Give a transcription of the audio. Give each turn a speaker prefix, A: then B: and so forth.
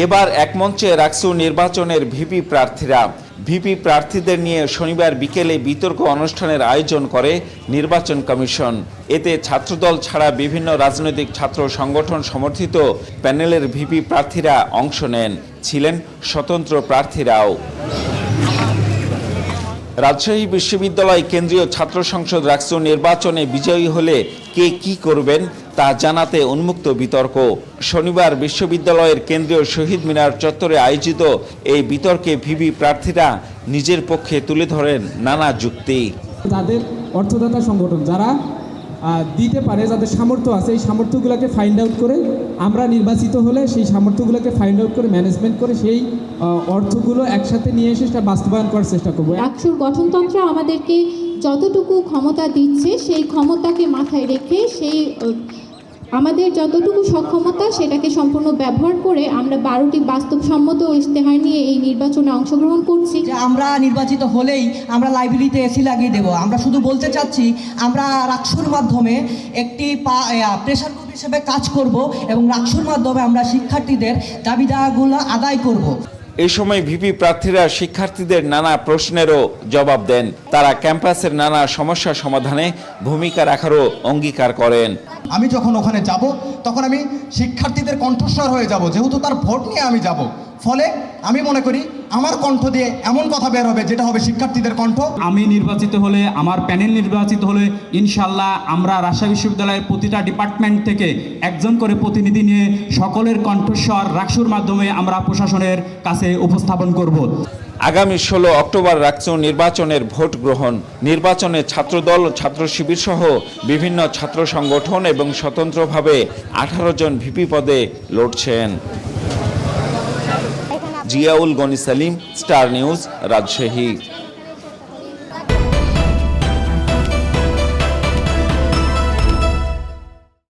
A: এবার এক মঞ্চে রাকসু নির্বাচনের ভিপি প্রার্থীরা। ভিপি প্রার্থীদের নিয়ে শনিবার বিকেলে বিতর্ক অনুষ্ঠানের আয়োজন করে নির্বাচন কমিশন। এতে ছাত্রদল ছাড়া বিভিন্ন রাজনৈতিক ছাত্র সংগঠন সমর্থিত প্যানেলের ভিপি প্রার্থীরা অংশ নেন, ছিলেন স্বতন্ত্র প্রার্থীরাও। রাজশাহী বিশ্ববিদ্যালয় কেন্দ্রীয় ছাত্র সংসদ রাকসু নির্বাচনে বিজয়ী হলে কে কি করবেন তা জানাতে উন্মুক্ত বিতর্ক। শনিবার বিশ্ববিদ্যালয়ের কেন্দ্রীয় শহীদ মিনার চত্বরে আয়োজিত এই বিতর্কে ভিপি প্রার্থীরা নিজের পক্ষে তুলে ধরেন নানা যুক্তি।
B: যাদের অর্থদাতা সংগঠন যারা দিতে পারে, যাদের সামর্থ্য আছে, এই সামর্থ্যগুলোকে ফাইন্ড আউট করে আমরা নির্বাচিত হলে সেই সামর্থ্যগুলোকে ফাইন্ড আউট করে ম্যানেজমেন্ট করে সেই অর্থগুলো একসাথে নিয়ে এসে সেটা বাস্তবায়ন করার চেষ্টা করবো।
C: রাকসুর গঠনতন্ত্র আমাদেরকে যতটুকু ক্ষমতা দিচ্ছে সেই ক্ষমতাকে মাথায় রেখে আমাদের যতটুকু সক্ষমতা সেটাকে সম্পূর্ণ ব্যবহার করে আমরা 12টি বাস্তবসম্মত ইশতেহার নিয়ে এই নির্বাচনে অংশগ্রহণ করছি।
D: আমরা নির্বাচিত হলেই আমরা লাইব্রেরিতে এসি লাগিয়ে দেব। আমরা শুধু বলতে চাচ্ছি আমরা রাকসুর মাধ্যমে একটি প্রেশার গ্রুপ হিসেবে কাজ করব এবং রাকসুর মাধ্যমে আমরা শিক্ষার্থীদের দাবি দাওয়াগুলো আদায় করব।
A: এই সময় ভিপি প্রার্থীরা শিক্ষার্থীদের নানা প্রশ্নেরও জবাব দেন। তারা ক্যাম্পাসের নানা সমস্যা সমাধানে ভূমিকা রাখারও অঙ্গীকার করেন।
E: আমি যখন ওখানে যাব তখন আমি শিক্ষার্থীদের কণ্ঠস্বর হয়ে যাব, যেহেতু তার ভোট নিয়ে আমি যাব। ফলে আমি মনে করি আমার কণ্ঠ দিয়ে এমন কথা বের হবে যেটা হবে শিক্ষার্থীদের কণ্ঠ।
B: আমি নির্বাচিত হলে, আমার প্যানেল নির্বাচিত হলে ইনশাল্লাহ আমরা রাজশাহী বিশ্ববিদ্যালয়ের প্রতিটা ডিপার্টমেন্ট থেকে একজন করে প্রতিনিধি নিয়ে সকলের কণ্ঠস্বর রাকসুর মাধ্যমে আমরা প্রশাসনের কাছে উপস্থাপন করব।
A: আগামী 16 অক্টোবর রাকসু নির্বাচনের ভোট গ্রহণ। নির্বাচনে ছাত্রদল, ছাত্র শিবির সহ বিভিন্ন ছাত্র সংগঠন এবং স্বতন্ত্রভাবে 18 জন ভিপি পদে লড়ছেন। Ziaul Gani Salim, star news, Rajshahi.